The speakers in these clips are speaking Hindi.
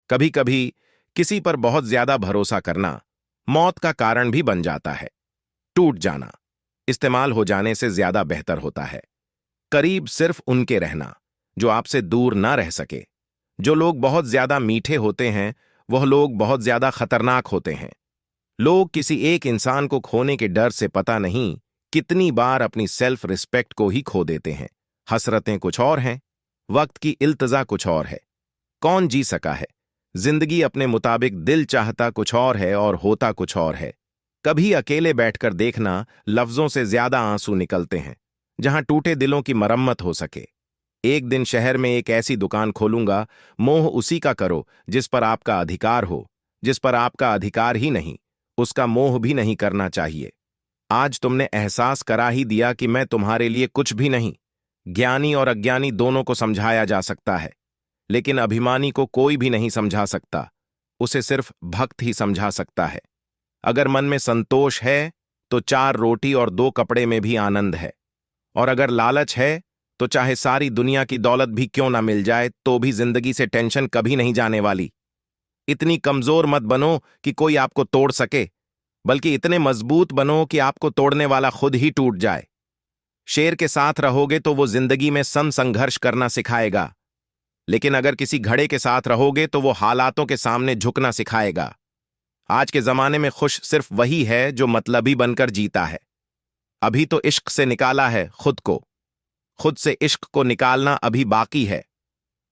कभी कभी किसी पर बहुत ज्यादा भरोसा करना मौत का कारण भी बन जाता है। टूट जाना इस्तेमाल हो जाने से ज्यादा बेहतर होता है। करीब सिर्फ उनके रहना जो आपसे दूर ना रह सके। जो लोग बहुत ज्यादा मीठे होते हैं, वह लोग बहुत ज्यादा खतरनाक होते हैं। लोग किसी एक इंसान को खोने के डर से पता नहीं कितनी बार अपनी सेल्फ रिस्पेक्ट को ही खो देते हैं। हसरतें कुछ और हैं, वक्त की इल्तजा कुछ और है। कौन जी सका है? जिंदगी अपने मुताबिक दिल चाहता कुछ और है और होता कुछ और है। कभी अकेले बैठकर देखना, लफ्जों से ज्यादा आंसू निकलते हैं जहां टूटे दिलों की मरम्मत हो सके। एक दिन शहर में एक ऐसी दुकान खोलूंगा, मोह उसी का करो जिस पर आपका अधिकार हो। जिस पर आपका अधिकार ही नहीं, उसका मोह भी नहीं करना चाहिए। आज तुमने एहसास करा ही दिया कि मैं तुम्हारे लिए कुछ भी नहीं। ज्ञानी और अज्ञानी दोनों को समझाया जा सकता है, लेकिन अभिमानी को कोई भी नहीं समझा सकता। उसे सिर्फ भक्त ही समझा सकता है। अगर मन में संतोष है तो 4 रोटी और 2 कपड़े में भी आनंद है। और अगर लालच है तो चाहे सारी दुनिया की दौलत भी क्यों ना मिल जाए तो भी जिंदगी से टेंशन कभी नहीं जाने वाली। इतनी कमजोर मत बनो कि कोई आपको तोड़ सके, बल्कि इतने मजबूत बनो कि आपको तोड़ने वाला खुद ही टूट जाए। शेर के साथ रहोगे तो वो जिंदगी में संघर्ष करना सिखाएगा, लेकिन अगर किसी घड़े के साथ रहोगे तो वो हालातों के सामने झुकना सिखाएगा। आज के जमाने में खुश सिर्फ वही है जो मतलबी बनकर जीता है। अभी तो इश्क से निकाला है खुद को, खुद से इश्क को निकालना अभी बाकी है।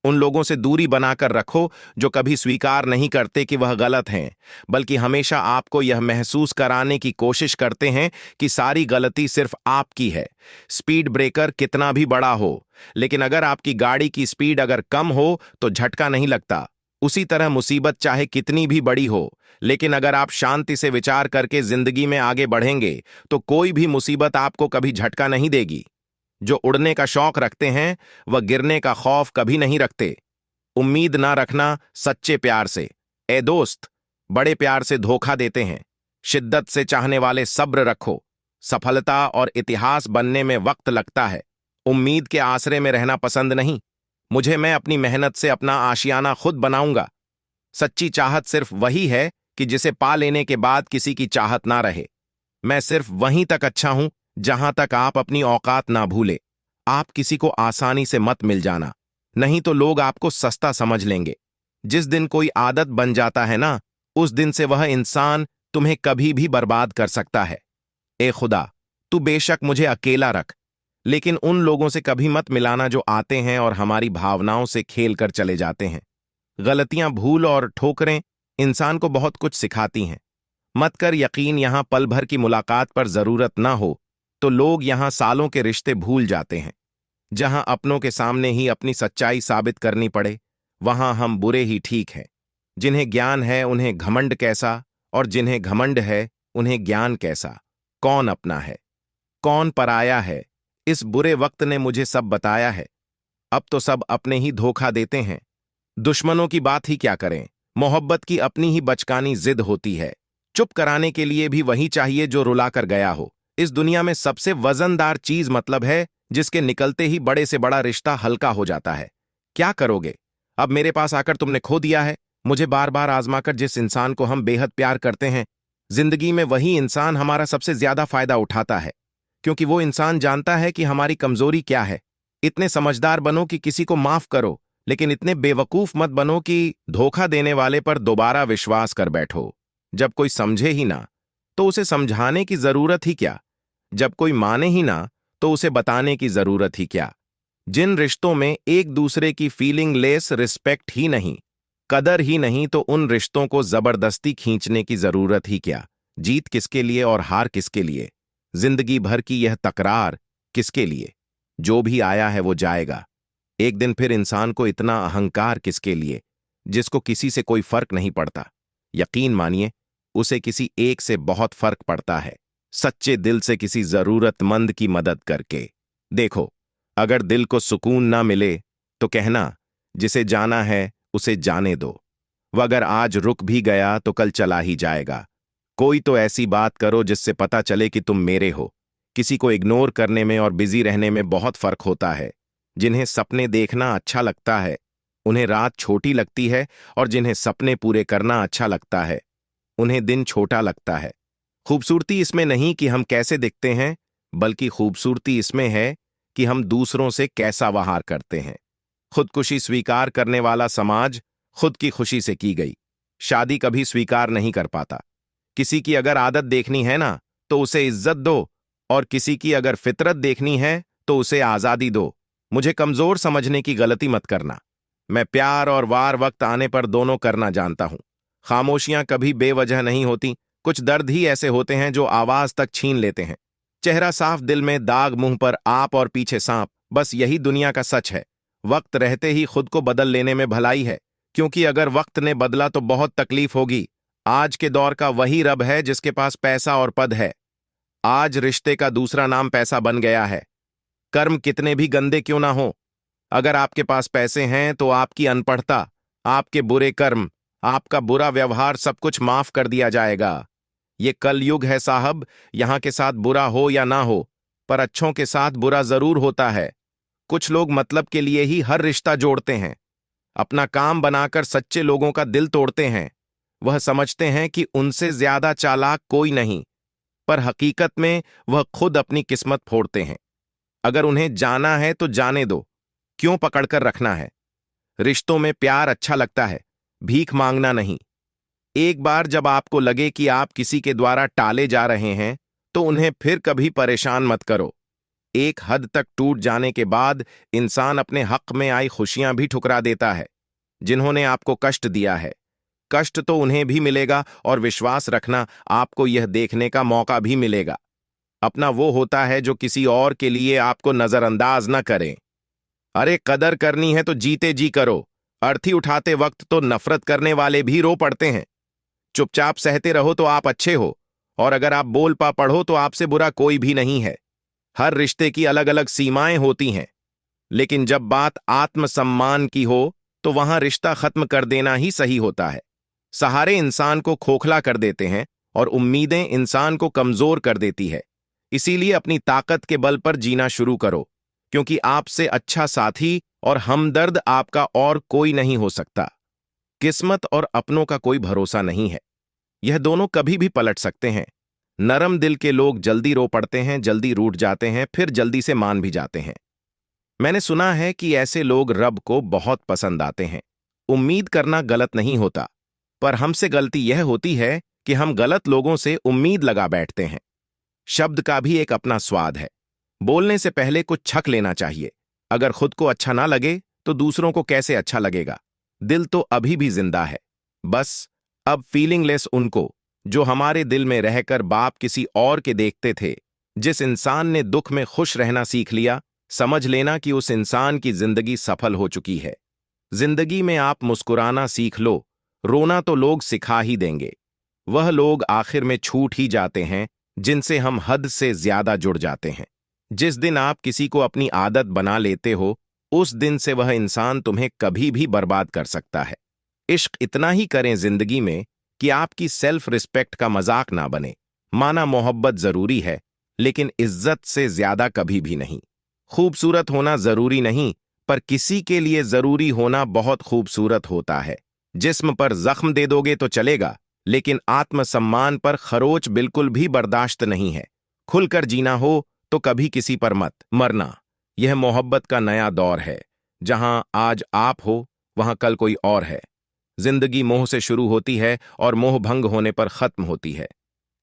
उन लोगों से दूरी बनाकर रखो जो कभी स्वीकार नहीं करते कि वह गलत हैं, बल्कि हमेशा आपको यह महसूस कराने की कोशिश करते हैं कि सारी गलती सिर्फ आपकी है। स्पीड ब्रेकर कितना भी बड़ा हो, लेकिन अगर आपकी गाड़ी की स्पीड अगर कम हो तो झटका नहीं लगता। उसी तरह मुसीबत चाहे कितनी भी बड़ी हो, लेकिन अगर आप शांति से विचार करके जिंदगी में आगे बढ़ेंगे तो कोई भी मुसीबत आपको कभी झटका नहीं देगी। जो उड़ने का शौक रखते हैं वह गिरने का खौफ कभी नहीं रखते। उम्मीद ना रखना सच्चे प्यार से। ए दोस्त, बड़े प्यार से धोखा देते हैं। शिद्दत से चाहने वाले सब्र रखो। सफलता और इतिहास बनने में वक्त लगता है। उम्मीद के आसरे में रहना पसंद नहीं। मैं अपनी मेहनत से अपना आशियाना खुद बनाऊंगा। सच्ची चाहत सिर्फ वही है कि जिसे पा लेने के बाद किसी की चाहत ना रहे। मैं सिर्फ वहीं तक अच्छा हूं जहां तक आप अपनी औकात ना भूले। आप किसी को आसानी से मत मिल जाना, नहीं तो लोग आपको सस्ता समझ लेंगे। जिस दिन कोई आदत बन जाता है ना, उस दिन से वह इंसान तुम्हें कभी भी बर्बाद कर सकता है। ए खुदा, तू बेशक मुझे अकेला रख, लेकिन उन लोगों से कभी मत मिलाना जो आते हैं और हमारी भावनाओं से खेल कर चले जाते हैं। गलतियां, भूल और ठोकरें इंसान को बहुत कुछ सिखाती हैं। मत कर यकीन, यहां पल भर की मुलाकात पर जरूरत ना हो तो लोग यहां सालों के रिश्ते भूल जाते हैं। जहां अपनों के सामने ही अपनी सच्चाई साबित करनी पड़े, वहां हम बुरे ही ठीक हैं। जिन्हें ज्ञान है उन्हें घमंड कैसा, और जिन्हें घमंड है उन्हें ज्ञान कैसा। कौन अपना है, कौन पराया है, इस बुरे वक्त ने मुझे सब बताया है। अब तो सब अपने ही धोखा देते हैं। दुश्मनों की बात ही क्या करें, मोहब्बत की अपनी ही बचकानी जिद होती है। चुप कराने के लिए भी वही चाहिए जो रुला कर गया हो। इस दुनिया में सबसे वजनदार चीज मतलब है, जिसके निकलते ही बड़े से बड़ा रिश्ता हल्का हो जाता है। क्या करोगे? अब मेरे पास आकर तुमने खो दिया है। मुझे बार बार आजमाकर जिस इंसान को हम बेहद प्यार करते हैं, जिंदगी में वही इंसान हमारा सबसे ज्यादा फायदा उठाता है, क्योंकि वो इंसान जानता है कि हमारी कमजोरी क्या है। इतने समझदार बनो कि किसी को माफ करो, लेकिन इतने बेवकूफ मत बनो कि धोखा देने वाले पर दोबारा विश्वास कर बैठो। जब कोई समझे ही ना तो उसे समझाने की जरूरत ही क्या? जब कोई माने ही ना तो उसे बताने की जरूरत ही क्या? जिन रिश्तों में एक दूसरे की फीलिंग लेस रिस्पेक्ट ही नहीं, कदर ही नहीं, तो उन रिश्तों को जबरदस्ती खींचने की जरूरत ही क्या? जीत किसके लिए और हार किसके लिए? जिंदगी भर की यह तकरार किसके लिए? जो भी आया है वो जाएगा। एक दिन फिर इंसान को इतना अहंकार किसके लिए, जिसको किसी से कोई फर्क नहीं पड़ता? यकीन मानिए, उसे किसी एक से बहुत फर्क पड़ता है। सच्चे दिल से किसी जरूरतमंद की मदद करके। देखो, अगर दिल को सुकून ना मिले तो कहना, जिसे जाना है उसे जाने दो। वह अगर आज रुक भी गया तो कल चला ही जाएगा। कोई तो ऐसी बात करो जिससे पता चले कि तुम मेरे हो। किसी को इग्नोर करने में और बिजी रहने में बहुत फर्क होता है। जिन्हें सपने देखना अच्छा लगता है, उन्हें रात छोटी लगती है और जिन्हें सपने पूरे करना अच्छा लगता है उन्हें दिन छोटा लगता है। खूबसूरती इसमें नहीं कि हम कैसे दिखते हैं, बल्कि खूबसूरती इसमें है कि हम दूसरों से कैसा व्यवहार करते हैं। खुदकुशी स्वीकार करने वाला समाज खुद की खुशी से की गई शादी कभी स्वीकार नहीं कर पाता। किसी की अगर आदत देखनी है ना, तो उसे इज्जत दो, और किसी की अगर फितरत देखनी है तो उसे आजादी दो। मुझे कमजोर समझने की गलती मत करना। मैं प्यार और वार वक्त आने पर दोनों करना जानता हूं। खामोशियां कभी बेवजह नहीं होती। कुछ दर्द ही ऐसे होते हैं जो आवाज तक छीन लेते हैं। चेहरा साफ, दिल में दाग, मुंह पर आप और पीछे सांप, बस यही दुनिया का सच है। वक्त रहते ही खुद को बदल लेने में भलाई है, क्योंकि अगर वक्त ने बदला तो बहुत तकलीफ होगी। आज के दौर का वही रब है जिसके पास पैसा और पद है। आज रिश्ते का दूसरा नाम पैसा बन गया है। कर्म कितने भी गंदे क्यों ना हो, अगर आपके पास पैसे हैं तो आपकी अनपढ़ता, आपके बुरे कर्म, आपका बुरा व्यवहार सब कुछ माफ कर दिया जाएगा। ये कलयुग है साहब। यहां के साथ बुरा हो या ना हो, पर अच्छों के साथ बुरा जरूर होता है। कुछ लोग मतलब के लिए ही हर रिश्ता जोड़ते हैं, अपना काम बनाकर सच्चे लोगों का दिल तोड़ते हैं। वह समझते हैं कि उनसे ज्यादा चालाक कोई नहीं, पर हकीकत में वह खुद अपनी किस्मत फोड़ते हैं। अगर उन्हें जाना है तो जाने दो, क्यों पकड़कर रखना है। रिश्तों में प्यार अच्छा लगता है, भीख मांगना नहीं। एक बार जब आपको लगे कि आप किसी के द्वारा टाले जा रहे हैं, तो उन्हें फिर कभी परेशान मत करो। एक हद तक टूट जाने के बाद इंसान अपने हक में आई खुशियां भी ठुकरा देता है। जिन्होंने आपको कष्ट दिया है, कष्ट तो उन्हें भी मिलेगा, और विश्वास रखना, आपको यह देखने का मौका भी मिलेगा। अपना वो होता है जो किसी और के लिए आपको नजरअंदाज न करें। अरे कदर करनी है तो जीते जी करो। अर्थी उठाते वक्त तो नफरत करने वाले भी रो पड़ते हैं। चुपचाप सहते रहो तो आप अच्छे हो, और अगर आप बोल पा पढ़ो तो आपसे बुरा कोई भी नहीं है। हर रिश्ते की अलग अलग सीमाएं होती हैं, लेकिन जब बात आत्मसम्मान की हो तो वहां रिश्ता खत्म कर देना ही सही होता है। सहारे इंसान को खोखला कर देते हैं और उम्मीदें इंसान को कमजोर कर देती है। इसीलिए अपनी ताकत के बल पर जीना शुरू करो, क्योंकि आपसे अच्छा साथी और हमदर्द आपका और कोई नहीं हो सकता। किस्मत और अपनों का कोई भरोसा नहीं है, यह दोनों कभी भी पलट सकते हैं। नरम दिल के लोग जल्दी रो पड़ते हैं, जल्दी रूठ जाते हैं, फिर जल्दी से मान भी जाते हैं। मैंने सुना है कि ऐसे लोग रब को बहुत पसंद आते हैं। उम्मीद करना गलत नहीं होता, पर हमसे गलती यह होती है कि हम गलत लोगों से उम्मीद लगा बैठते हैं। शब्द का भी एक अपना स्वाद है। बोलने से पहले कुछ छक लेना चाहिए। अगर खुद को अच्छा ना लगे तो दूसरों को कैसे अच्छा लगेगा। दिल तो अभी भी जिंदा है, बस अब फीलिंगलेस उनको, जो हमारे दिल में रहकर बाप किसी और के देखते थे। जिस इंसान ने दुख में खुश रहना सीख लिया, समझ लेना कि उस इंसान की जिंदगी सफल हो चुकी है। जिंदगी में आप मुस्कुराना सीख लो, रोना तो लोग सिखा ही देंगे। वह लोग आखिर में छूट ही जाते हैं जिनसे हम हद से ज्यादा जुड़ जाते हैं। जिस दिन आप किसी को अपनी आदत बना लेते हो, उस दिन से वह इंसान तुम्हें कभी भी बर्बाद कर सकता है। इश्क इतना ही करें जिंदगी में कि आपकी सेल्फ रिस्पेक्ट का मजाक ना बने। माना मोहब्बत जरूरी है, लेकिन इज्जत से ज्यादा कभी भी नहीं। खूबसूरत होना जरूरी नहीं, पर किसी के लिए जरूरी होना बहुत खूबसूरत होता है। जिस्म पर जख्म दे दोगे तो चलेगा, लेकिन आत्मसम्मान पर खरोच बिल्कुल भी बर्दाश्त नहीं है। खुलकर जीना हो तो कभी किसी पर मत मरना। यह मोहब्बत का नया दौर है, जहां आज आप हो वहां कल कोई और है। जिंदगी मोह से शुरू होती है और मोह भंग होने पर खत्म होती है।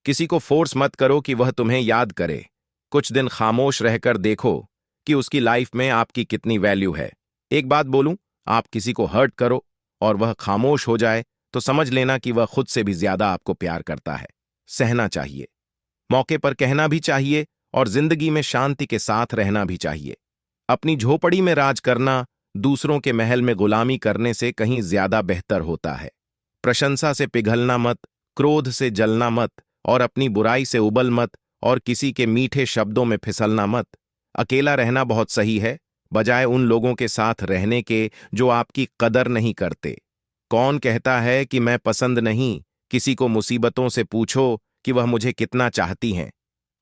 किसी को फोर्स मत करो कि वह तुम्हें याद करे। कुछ दिन खामोश रहकर देखो कि उसकी लाइफ में आपकी कितनी वैल्यू है। एक बात बोलूं, आप किसी को हर्ट करो और वह खामोश हो जाए तो समझ लेना कि वह खुद से भी ज्यादा आपको प्यार करता है। सहना चाहिए, मौके पर कहना भी चाहिए, और जिंदगी में शांति के साथ रहना भी चाहिए। अपनी झोपड़ी में राज करना दूसरों के महल में गुलामी करने से कहीं ज्यादा बेहतर होता है। प्रशंसा से पिघलना मत, क्रोध से जलना मत, और अपनी बुराई से उबल मत, और किसी के मीठे शब्दों में फिसलना मत। अकेला रहना बहुत सही है, बजाय उन लोगों के साथ रहने के जो आपकी कदर नहीं करते। कौन कहता है कि मैं पसंद नहीं? किसी को मुसीबतों से पूछो कि वह मुझे कितना चाहती हैं।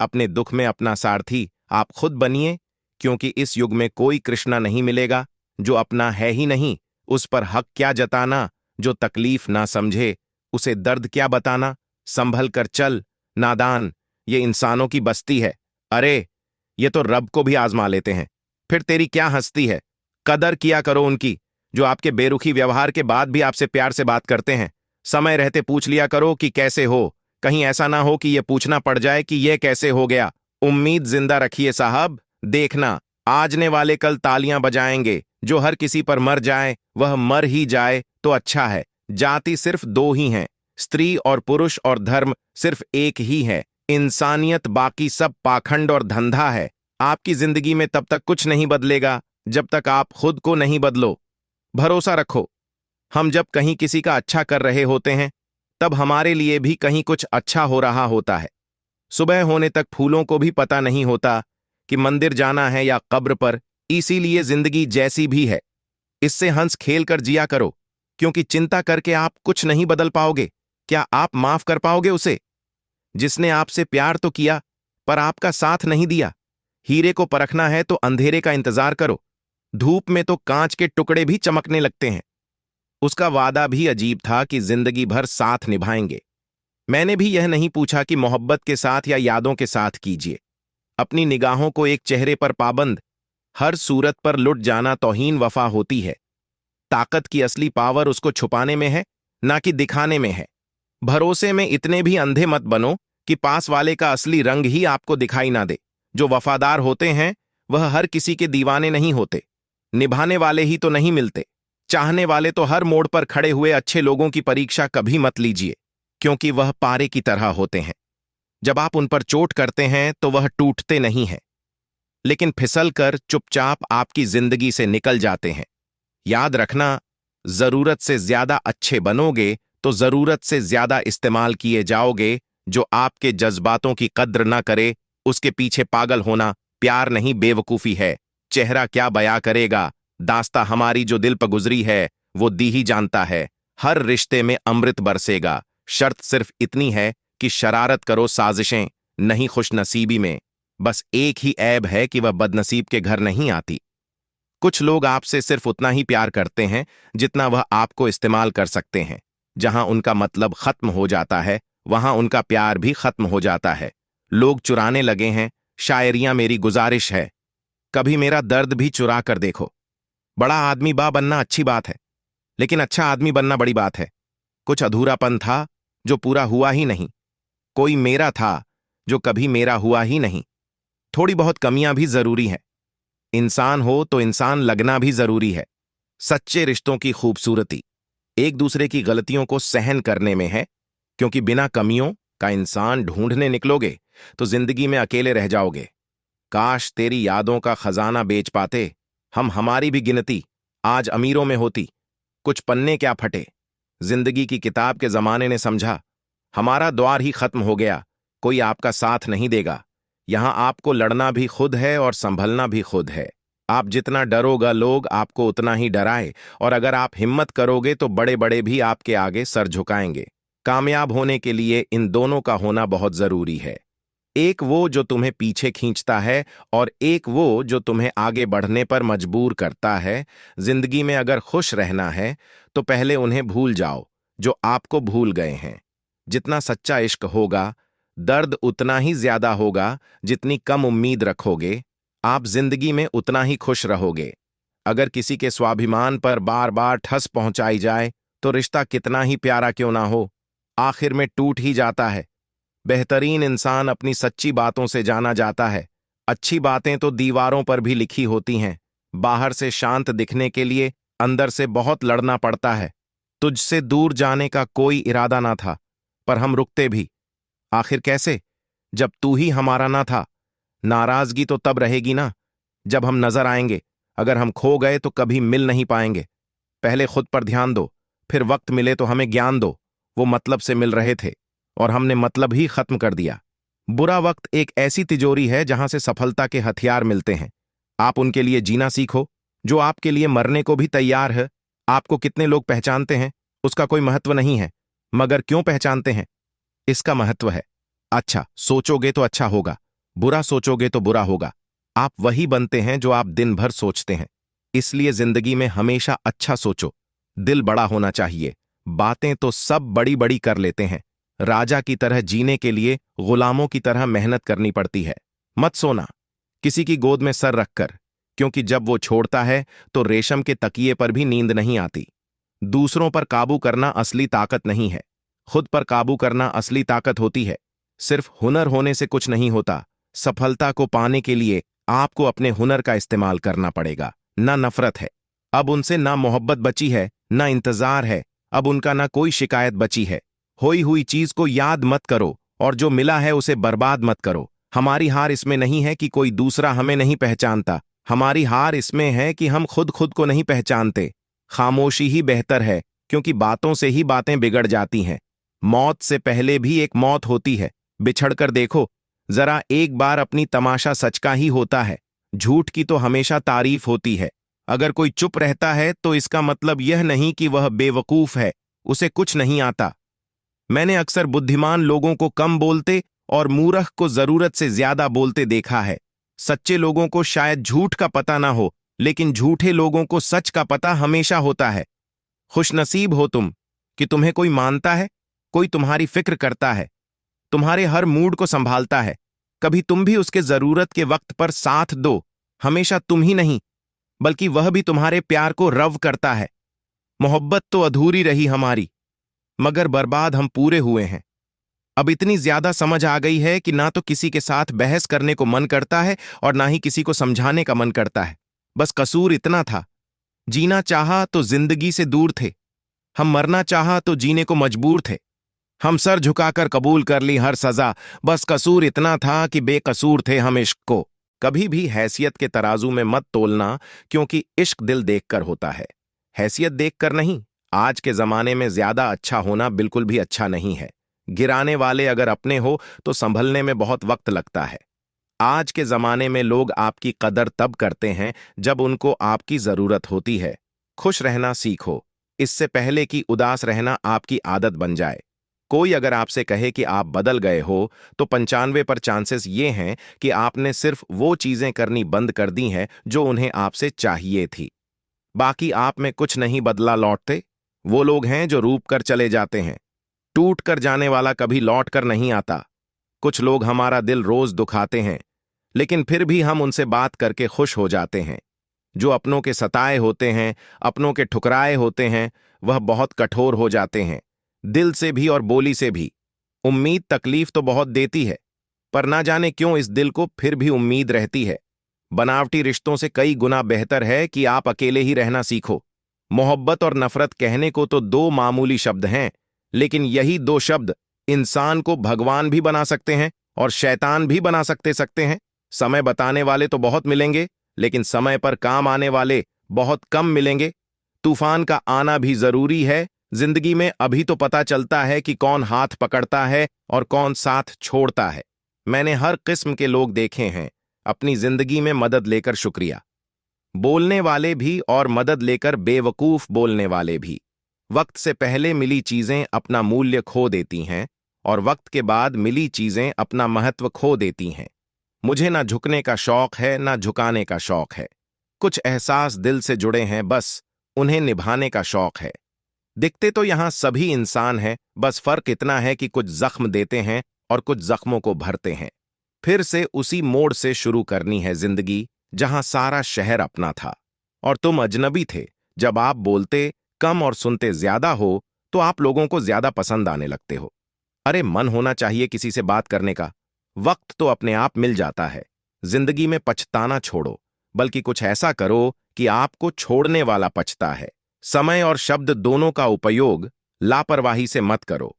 अपने दुख में अपना सारथी आप खुद बनिए, क्योंकि इस युग में कोई कृष्णा नहीं मिलेगा जो अपना है ही नहीं, उस पर हक क्या जताना जो तकलीफ ना समझे, उसे दर्द क्या बताना, संभल कर चल नादान, ये इंसानों की बस्ती है। अरे ये तो रब को भी आजमा लेते हैं, फिर तेरी क्या हंसती है। कदर किया करो उनकी, जो आपके बेरुखी व्यवहार के बाद भी आपसे प्यार से बात करते हैं। समय रहते पूछ लिया करो कि कैसे हो, कहीं ऐसा ना हो कि यह पूछना पड़ जाए कि यह कैसे हो गया। उम्मीद जिंदा रखिए साहब, देखना आजने वाले कल तालियां बजाएंगे। जो हर किसी पर मर जाए वह मर ही जाए तो अच्छा है। जाति सिर्फ दो ही हैं, स्त्री और पुरुष, और धर्म सिर्फ एक ही है, इंसानियत। बाकी सब पाखंड और धंधा है। आपकी जिंदगी में तब तक कुछ नहीं बदलेगा जब तक आप खुद को नहीं बदलो। भरोसा रखो, हम जब कहीं किसी का अच्छा कर रहे होते हैं तब हमारे लिए भी कहीं कुछ अच्छा हो रहा होता है। सुबह होने तक फूलों को भी पता नहीं होता कि मंदिर जाना है या कब्र पर। इसीलिए जिंदगी जैसी भी है, इससे हंस खेल कर जिया करो, क्योंकि चिंता करके आप कुछ नहीं बदल पाओगे। क्या आप माफ कर पाओगे उसे जिसने आपसे प्यार तो किया पर आपका साथ नहीं दिया? हीरे को परखना है तो अंधेरे का इंतजार करो, धूप में तो कांच के टुकड़े भी चमकने लगते हैं। उसका वादा भी अजीब था कि जिंदगी भर साथ निभाएंगे। मैंने भी यह नहीं पूछा कि मोहब्बत के साथ या यादों के साथ कीजिए। अपनी निगाहों को एक चेहरे पर पाबंद, हर सूरत पर लुट जाना तौहीन वफा होती है। ताकत की असली पावर उसको छुपाने में है, ना कि दिखाने में है। भरोसे में इतने भी अंधे मत बनो कि पास वाले का असली रंग ही आपको दिखाई ना दे। जो वफादार होते हैं वह हर किसी के दीवाने नहीं होते। निभाने वाले ही तो नहीं मिलते। चाहने वाले तो हर मोड़ पर खड़े हुए अच्छे लोगों की परीक्षा कभी मत लीजिए, क्योंकि वह पारे की तरह होते हैं। जब आप उन पर चोट करते हैं तो वह टूटते नहीं हैं, लेकिन फिसल कर चुपचाप आपकी जिंदगी से निकल जाते हैं। याद रखना, जरूरत से ज्यादा अच्छे बनोगे तो जरूरत से ज्यादा इस्तेमाल किए जाओगे। जो आपके जज्बातों की कद्र ना करे उसके पीछे पागल होना प्यार नहीं, बेवकूफी है। चेहरा क्या बयां करेगा, दास्ता हमारी जो दिल पर गुजरी है वो दी ही जानता है। हर रिश्ते में अमृत बरसेगा, शर्त सिर्फ इतनी है कि शरारत करो साजिशें नहीं खुशनसीबी में। बस एक ही ऐब है कि वह बदनसीब के घर नहीं आती। कुछ लोग आपसे सिर्फ उतना ही प्यार करते हैं जितना वह आपको इस्तेमाल कर सकते हैं। जहां उनका मतलब खत्म हो जाता है वहां उनका प्यार भी खत्म हो जाता है। लोग चुराने लगे हैं शायरियां, मेरी गुजारिश है कभी मेरा दर्द भी चुरा कर देखो। बड़ा आदमी बनना अच्छी बात है, लेकिन अच्छा आदमी बनना बड़ी बात है। कुछ अधूरापन था जो पूरा हुआ ही नहीं। कोई मेरा था जो कभी मेरा हुआ ही नहीं। थोड़ी बहुत कमियां भी जरूरी है। इंसान हो तो इंसान लगना भी जरूरी है। सच्चे रिश्तों की खूबसूरती एक दूसरे की गलतियों को सहन करने में है, क्योंकि बिना कमियों का इंसान ढूंढने निकलोगे तो जिंदगी में अकेले रह जाओगे। काश तेरी यादों का खजाना बेच पाते हम, हमारी भी गिनती आज अमीरों में होती। कुछ पन्ने क्या फटे, जिंदगी की किताब के जमाने ने समझा हमारा द्वार ही खत्म हो गया। कोई आपका साथ नहीं देगा। यहां आपको लड़ना भी खुद है और संभलना भी खुद है। आप जितना डरोगा लोग आपको उतना ही डराए, और अगर आप हिम्मत करोगे तो बड़े बड़े भी आपके आगे सर झुकाएंगे। कामयाब होने के लिए इन दोनों का होना बहुत जरूरी है। एक वो जो तुम्हें पीछे खींचता है, और एक वो जो तुम्हें आगे बढ़ने पर मजबूर करता है। जिंदगी में अगर खुश रहना है तो पहले उन्हें भूल जाओ जो आपको भूल गए हैं। जितना सच्चा इश्क होगा दर्द उतना ही ज्यादा होगा। जितनी कम उम्मीद रखोगे आप जिंदगी में उतना ही खुश रहोगे। अगर किसी के स्वाभिमान पर बार बार ठस पहुंचाई जाए तो रिश्ता कितना ही प्यारा क्यों ना हो, आखिर में टूट ही जाता है। बेहतरीन इंसान अपनी सच्ची बातों से जाना जाता है। अच्छी बातें तो दीवारों पर भी लिखी होती हैं। बाहर से शांत दिखने के लिए अंदर से बहुत लड़ना पड़ता है। तुझसे दूर जाने का कोई इरादा ना था, पर हम रुकते भी आखिर कैसे, जब तू ही हमारा ना था। नाराजगी तो तब रहेगी ना जब हम नजर आएंगे। अगर हम खो गए तो कभी मिल नहीं पाएंगे। पहले खुद पर ध्यान दो, फिर वक्त मिले तो हमें ज्ञान दो। वो मतलब से मिल रहे थे और हमने मतलब ही खत्म कर दिया। बुरा वक्त एक ऐसी तिजोरी है जहां से सफलता के हथियार मिलते हैं। आप उनके लिए जीना सीखो जो आपके लिए मरने को भी तैयार है। आपको कितने लोग पहचानते हैं उसका कोई महत्व नहीं है, मगर क्यों पहचानते हैं इसका महत्व है। अच्छा सोचोगे तो अच्छा होगा, बुरा सोचोगे तो बुरा होगा। आप वही बनते हैं जो आप दिन भर सोचते हैं। इसलिए जिंदगी में हमेशा अच्छा सोचो, दिल बड़ा होना चाहिए। बातें तो सब बड़ी बड़ी कर लेते हैं, राजा की तरह जीने के लिए गुलामों की तरह मेहनत करनी पड़ती है। मत सोना किसी की गोद में सर रखकर, क्योंकि जब वो छोड़ता है तो रेशम के तकिए पर भी नींद नहीं आती। दूसरों पर काबू करना असली ताकत नहीं है, खुद पर काबू करना असली ताकत होती है। सिर्फ हुनर होने से कुछ नहीं होता, सफलता को पाने के लिए आपको अपने हुनर का इस्तेमाल करना पड़ेगा। ना नफरत है, अब उनसे ना मोहब्बत बची है, ना इंतजार है, अब उनका ना कोई शिकायत बची है। होई हुई चीज को याद मत करो और जो मिला है उसे बर्बाद मत करो। हमारी हार इसमें नहीं है कि कोई दूसरा हमें नहीं पहचानता, हमारी हार इसमें है कि हम खुद खुद को नहीं पहचानते। खामोशी ही बेहतर है, क्योंकि बातों से ही बातें बिगड़ जाती हैं। मौत से पहले भी एक मौत होती है, बिछड़कर देखो जरा एक बार, अपनी तमाशा सच का ही होता है, झूठ की तो हमेशा तारीफ होती है। अगर कोई चुप रहता है तो इसका मतलब यह नहीं कि वह बेवकूफ है, उसे कुछ नहीं आता। मैंने अक्सर बुद्धिमान लोगों को कम बोलते और मूर्ख को जरूरत से ज्यादा बोलते देखा है। सच्चे लोगों को शायद झूठ का पता ना हो, लेकिन झूठे लोगों को सच का पता हमेशा होता है। खुशनसीब हो तुम कि तुम्हें कोई मानता है, कोई तुम्हारी फिक्र करता है, तुम्हारे हर मूड को संभालता है। कभी तुम भी उसके जरूरत के वक्त पर साथ दो। हमेशा तुम ही नहीं, बल्कि वह भी तुम्हारे प्यार को रव करता है। मोहब्बत तो अधूरी रही हमारी, मगर बर्बाद हम पूरे हुए हैं। अब इतनी ज्यादा समझ आ गई है कि ना तो किसी के साथ बहस करने को मन करता है और ना ही किसी को समझाने का मन करता है। बस कसूर इतना था, जीना चाहा तो जिंदगी से दूर थे, हम मरना चाहा तो जीने को मजबूर थे। हम सर झुकाकर कबूल कर ली हर सजा, बस कसूर इतना था कि बेकसूर थे हम इश्क को। कभी भी हैसियत के तराजू में मत तोलना, क्योंकि इश्क दिल देखकर होता है, हैसियत देखकर नहीं। आज के जमाने में ज्यादा अच्छा होना बिल्कुल भी अच्छा नहीं है। गिराने वाले अगर अपने हो तो संभलने में बहुत वक्त लगता है। आज के जमाने में लोग आपकी कदर तब करते हैं जब उनको आपकी जरूरत होती है। खुश रहना सीखो, इससे पहले कि उदास रहना आपकी आदत बन जाए। कोई अगर आपसे कहे कि आप बदल गए हो, तो 95% चांसेस ये हैं कि आपने सिर्फ वो चीजें करनी बंद कर दी हैं जो उन्हें आपसे चाहिए थी। बाकी आप में कुछ नहीं बदला लौटते। वो लोग हैं जो रूप कर चले जाते हैं, टूट कर जाने वाला कभी लौट कर नहीं आता। कुछ लोग हमारा दिल रोज दुखाते हैं, लेकिन फिर भी हम उनसे बात करके खुश हो जाते हैं। जो अपनों के सताए होते हैं, अपनों के ठुकराए होते हैं, वह बहुत कठोर हो जाते हैं, दिल से भी और बोली से भी। उम्मीद तकलीफ तो बहुत देती है, पर ना जाने क्यों इस दिल को फिर भी उम्मीद रहती है। बनावटी रिश्तों से कई गुना बेहतर है कि आप अकेले ही रहना सीखो। मोहब्बत और नफरत कहने को तो दो मामूली शब्द हैं, लेकिन यही दो शब्द इंसान को भगवान भी बना सकते हैं और शैतान भी बना सकते हैं। समय बताने वाले तो बहुत मिलेंगे, लेकिन समय पर काम आने वाले बहुत कम मिलेंगे। तूफान का आना भी जरूरी है। जिंदगी में अभी तो पता चलता है कि कौन हाथ पकड़ता है और कौन साथ छोड़ता है। मैंने हर किस्म के लोग देखे हैं अपनी जिंदगी में, मदद लेकर शुक्रिया बोलने वाले भी और मदद लेकर बेवकूफ बोलने वाले भी। वक्त से पहले मिली चीजें अपना मूल्य खो देती हैं और वक्त के बाद मिली चीजें अपना महत्व खो देती हैं। मुझे ना झुकने का शौक है ना झुकाने का शौक है। कुछ एहसास दिल से जुड़े हैं, बस उन्हें निभाने का शौक है। दिखते तो यहां सभी इंसान हैं, बस फर्क इतना है कि कुछ जख्म देते हैं और कुछ जख्मों को भरते हैं। फिर से उसी मोड़ से शुरू करनी है जिंदगी जहां सारा शहर अपना था और तुम अजनबी थे। जब आप बोलते कम और सुनते ज्यादा हो तो आप लोगों को ज्यादा पसंद आने लगते हो। अरे मन होना चाहिए किसी से बात करने का, वक्त तो अपने आप मिल जाता है। जिंदगी में पछताना छोड़ो, बल्कि कुछ ऐसा करो कि आपको छोड़ने वाला पछता है। समय और शब्द दोनों का उपयोग लापरवाही से मत करो।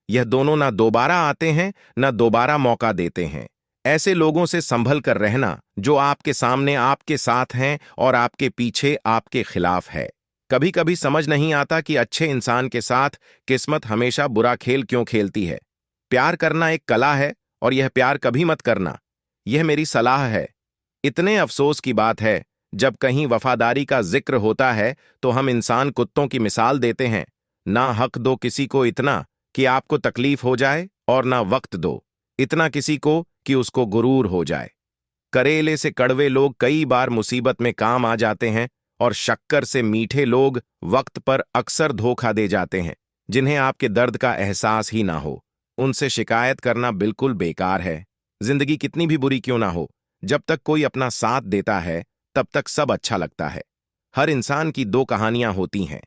यह दोनों ना दोबारा आते हैं ना दोबारा मौका देते हैं। ऐसे लोगों से संभल कर रहना जो आपके सामने आपके साथ हैं और आपके पीछे आपके खिलाफ है। कभी कभी समझ नहीं आता कि अच्छे इंसान के साथ किस्मत हमेशा बुरा खेल क्यों खेलती है। प्यार करना एक कला है और यह प्यार कभी मत करना, यह मेरी सलाह है। इतने अफसोस की बात है, जब कहीं वफादारी का जिक्र होता है तो हम इंसान कुत्तों की मिसाल देते हैं। ना हक दो किसी को इतना कि आपको तकलीफ हो जाए, और ना वक्त दो इतना किसी को कि उसको गुरूर हो जाए। करेले से कड़वे लोग कई बार मुसीबत में काम आ जाते हैं, और शक्कर से मीठे लोग वक्त पर अक्सर धोखा दे जाते हैं। जिन्हें आपके दर्द का एहसास ही ना हो, उनसे शिकायत करना बिल्कुल बेकार है। जिंदगी कितनी भी बुरी क्यों ना हो, जब तक कोई अपना साथ देता है तब तक सब अच्छा लगता है। हर इंसान की दो कहानियां होती हैं,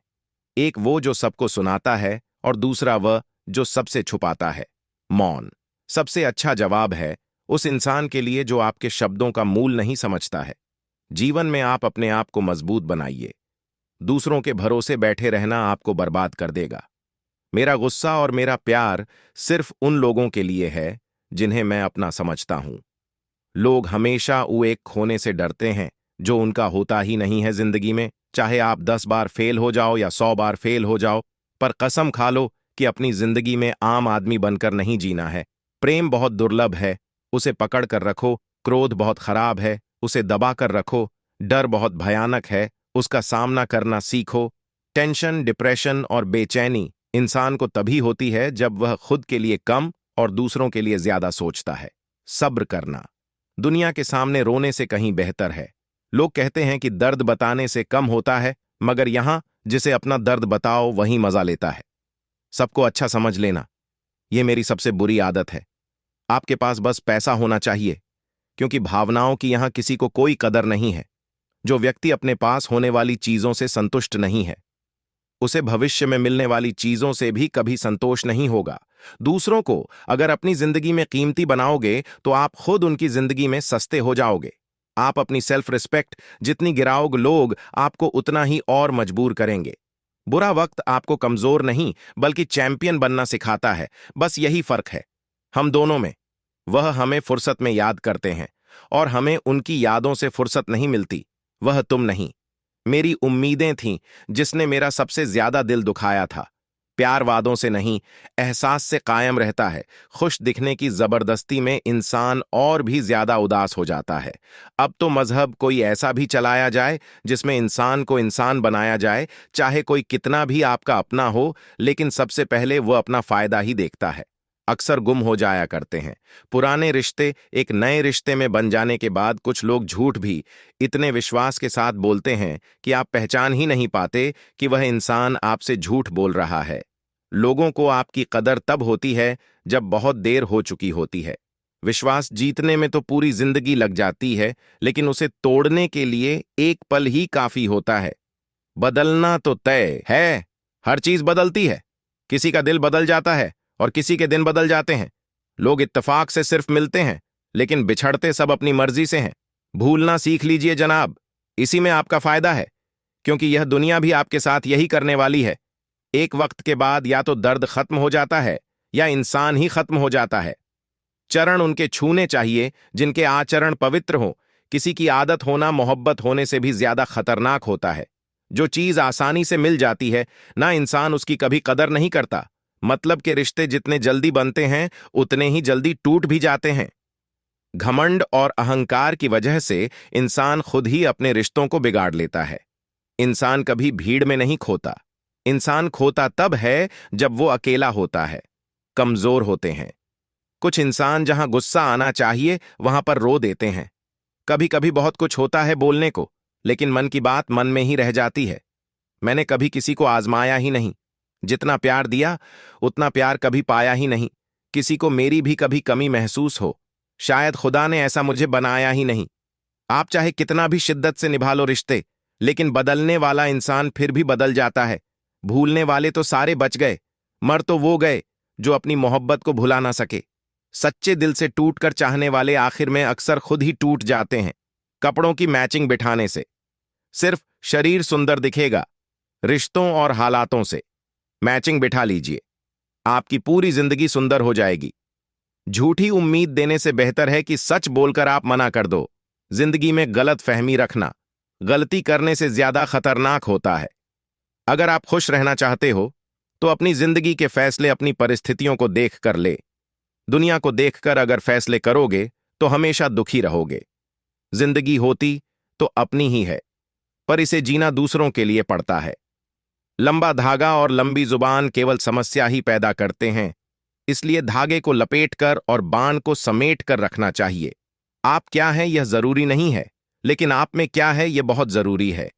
एक वो जो सबको सुनाता है और दूसरा वह जो सबसे छुपाता है। मौन सबसे अच्छा जवाब है उस इंसान के लिए जो आपके शब्दों का मूल नहीं समझता है। जीवन में आप अपने आप को मजबूत बनाइए। दूसरों के भरोसे बैठे रहना आपको बर्बाद कर देगा। मेरा गुस्सा और मेरा प्यार सिर्फ उन लोगों के लिए है जिन्हें मैं अपना समझता हूं। लोग हमेशा वो एक खोने से डरते हैं जो उनका होता ही नहीं है जिंदगी में। चाहे आप 10 बार फेल हो जाओ या 100 बार फेल हो जाओ, पर कसम खा लो कि अपनी जिंदगी में आम आदमी बनकर नहीं जीना है। प्रेम बहुत दुर्लभ है, उसे पकड़ कर रखो। क्रोध बहुत खराब है, उसे दबा कर रखो। डर बहुत भयानक है, उसका सामना करना सीखो। टेंशन, डिप्रेशन और बेचैनी इंसान को तभी होती है जब वह खुद के लिए कम और दूसरों के लिए ज्यादा सोचता है। सब्र करना दुनिया के सामने रोने से कहीं बेहतर है। लोग कहते हैं कि दर्द बताने से कम होता है, मगर यहां जिसे अपना दर्द बताओ वही मजा लेता है। सबको अच्छा समझ लेना, यह मेरी सबसे बुरी आदत है। आपके पास बस पैसा होना चाहिए, क्योंकि भावनाओं की यहां किसी को कोई कदर नहीं है। जो व्यक्ति अपने पास होने वाली चीजों से संतुष्ट नहीं है, उसे भविष्य में मिलने वाली चीजों से भी कभी संतोष नहीं होगा। दूसरों को अगर अपनी जिंदगी में कीमती बनाओगे तो आप खुद उनकी जिंदगी में सस्ते हो जाओगे। आप अपनी सेल्फ रिस्पेक्ट जितनी गिराओगे, लोग आपको उतना ही और मजबूर करेंगे। बुरा वक्त आपको कमजोर नहीं बल्कि चैंपियन बनना सिखाता है। बस यही फर्क है हम दोनों में। वह हमें फुर्सत में याद करते हैं और हमें उनकी यादों से फुर्सत नहीं मिलती। वह तुम नहीं, मेरी उम्मीदें थीं जिसने मेरा सबसे ज्यादा दिल दुखाया था। प्यार वादों से नहीं, एहसास से कायम रहता है। खुश दिखने की जबरदस्ती में इंसान और भी ज्यादा उदास हो जाता है। अब तो मजहब कोई ऐसा भी चलाया जाए जिसमें इंसान को इंसान बनाया जाए, चाहे कोई कितना भी आपका अपना हो, लेकिन सबसे पहले वो अपना फायदा ही देखता है। अक्सर गुम हो जाया करते हैं पुराने रिश्ते। एक नए रिश्ते में बन जाने के बाद कुछ लोग झूठ भी इतने विश्वास के साथ बोलते हैं कि आप पहचान ही नहीं पाते कि वह इंसान आपसे झूठ बोल रहा है। लोगों को आपकी कदर तब होती है जब बहुत देर हो चुकी होती है। विश्वास जीतने में तो पूरी जिंदगी लग जाती है, लेकिन उसे तोड़ने के लिए एक पल ही काफी होता है। बदलना तो तय है, हर चीज बदलती है। किसी का दिल बदल जाता है और किसी के दिन बदल जाते हैं। लोग इत्तेफाक से सिर्फ मिलते हैं, लेकिन बिछड़ते सब अपनी मर्जी से हैं। भूलना सीख लीजिए जनाब, इसी में आपका फायदा है, क्योंकि यह दुनिया भी आपके साथ यही करने वाली है। एक वक्त के बाद या तो दर्द खत्म हो जाता है या इंसान ही खत्म हो जाता है। चरण उनके छूने चाहिए जिनके आचरण पवित्र हो। किसी की आदत होना मोहब्बत होने से भी ज्यादा खतरनाक होता है। जो चीज आसानी से मिल जाती है ना, इंसान उसकी कभी कदर नहीं करता। मतलब के रिश्ते जितने जल्दी बनते हैं उतने ही जल्दी टूट भी जाते हैं। घमंड और अहंकार की वजह से इंसान खुद ही अपने रिश्तों को बिगाड़ लेता है। इंसान कभी भीड़ में नहीं खोता, इंसान खोता तब है जब वो अकेला होता है। कमजोर होते हैं कुछ इंसान, जहां गुस्सा आना चाहिए वहां पर रो देते हैं। कभी कभी बहुत कुछ होता है बोलने को, लेकिन मन की बात मन में ही रह जाती है। मैंने कभी किसी को आजमाया ही नहीं। जितना प्यार दिया उतना प्यार कभी पाया ही नहीं। किसी को मेरी भी कभी कमी महसूस हो, शायद खुदा ने ऐसा मुझे बनाया ही नहीं। आप चाहे कितना भी शिद्दत से निभा लो रिश्ते, लेकिन बदलने वाला इंसान फिर भी बदल जाता है। भूलने वाले तो सारे बच गए, मर तो वो गए जो अपनी मोहब्बत को भुला ना सके। सच्चे दिल से टूट कर चाहने वाले आखिर में अक्सर खुद ही टूट जाते हैं। कपड़ों की मैचिंग बिठाने से सिर्फ शरीर सुंदर दिखेगा, रिश्तों और हालातों से मैचिंग बिठा लीजिए, आपकी पूरी जिंदगी सुंदर हो जाएगी। झूठी उम्मीद देने से बेहतर है कि सच बोलकर आप मना कर दो। जिंदगी में गलत फहमी रखना गलती करने से ज्यादा खतरनाक होता है। अगर आप खुश रहना चाहते हो तो अपनी जिंदगी के फैसले अपनी परिस्थितियों को देख कर ले। दुनिया को देखकर अगर फैसले करोगे तो हमेशा दुखी रहोगे। जिंदगी होती तो अपनी ही है, पर इसे जीना दूसरों के लिए पड़ता है। लंबा धागा और लंबी जुबान केवल समस्या ही पैदा करते हैं, इसलिए धागे को लपेटकर और बाण को समेट कर रखना चाहिए। आप क्या हैं यह जरूरी नहीं है, लेकिन आप में क्या है यह बहुत जरूरी है।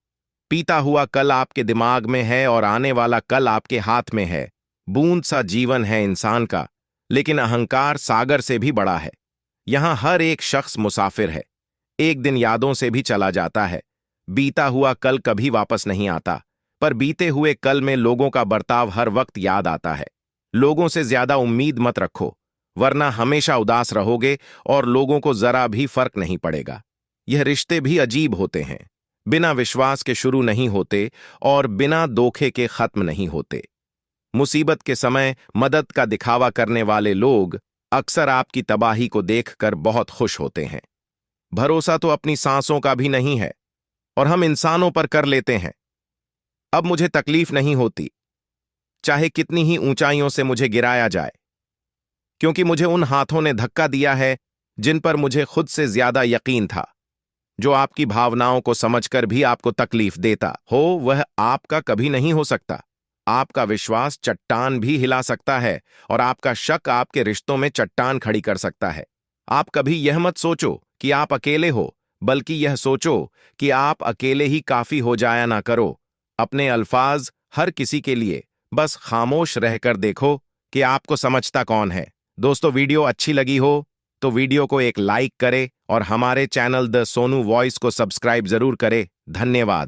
पीता हुआ कल आपके दिमाग में है और आने वाला कल आपके हाथ में है। बूंद सा जीवन है इंसान का, लेकिन अहंकार सागर से भी बड़ा है। यहां हर एक शख्स मुसाफिर है, एक दिन यादों से भी चला जाता है। बीता हुआ कल कभी वापस नहीं आता, पर बीते हुए कल में लोगों का बर्ताव हर वक्त याद आता है। लोगों से ज्यादा उम्मीद मत रखो, वरना हमेशा उदास रहोगे और लोगों को जरा भी फर्क नहीं पड़ेगा। यह रिश्ते भी अजीब होते हैं, बिना विश्वास के शुरू नहीं होते और बिना धोखे के खत्म नहीं होते। मुसीबत के समय मदद का दिखावा करने वाले लोग अक्सर आपकी तबाही को देखकर बहुत खुश होते हैं। भरोसा तो अपनी सांसों का भी नहीं है और हम इंसानों पर कर लेते हैं। अब मुझे तकलीफ नहीं होती, चाहे कितनी ही ऊंचाइयों से मुझे गिराया जाए, क्योंकि मुझे उन हाथों ने धक्का दिया है जिन पर मुझे खुद से ज्यादा यकीन था। जो आपकी भावनाओं को समझकर भी आपको तकलीफ देता हो, वह आपका कभी नहीं हो सकता। आपका विश्वास चट्टान भी हिला सकता है और आपका शक आपके रिश्तों में चट्टान खड़ी कर सकता है। आप कभी यह मत सोचो कि आप अकेले हो, बल्कि यह सोचो कि आप अकेले ही काफी हो जाया ना करो। अपने अल्फाज हर किसी के लिए, बस खामोश रहकर देखो कि आपको समझता कौन है। दोस्तों, वीडियो अच्छी लगी हो तो वीडियो को एक लाइक करें और हमारे चैनल द सोनू वॉइस को सब्सक्राइब जरूर करें। धन्यवाद।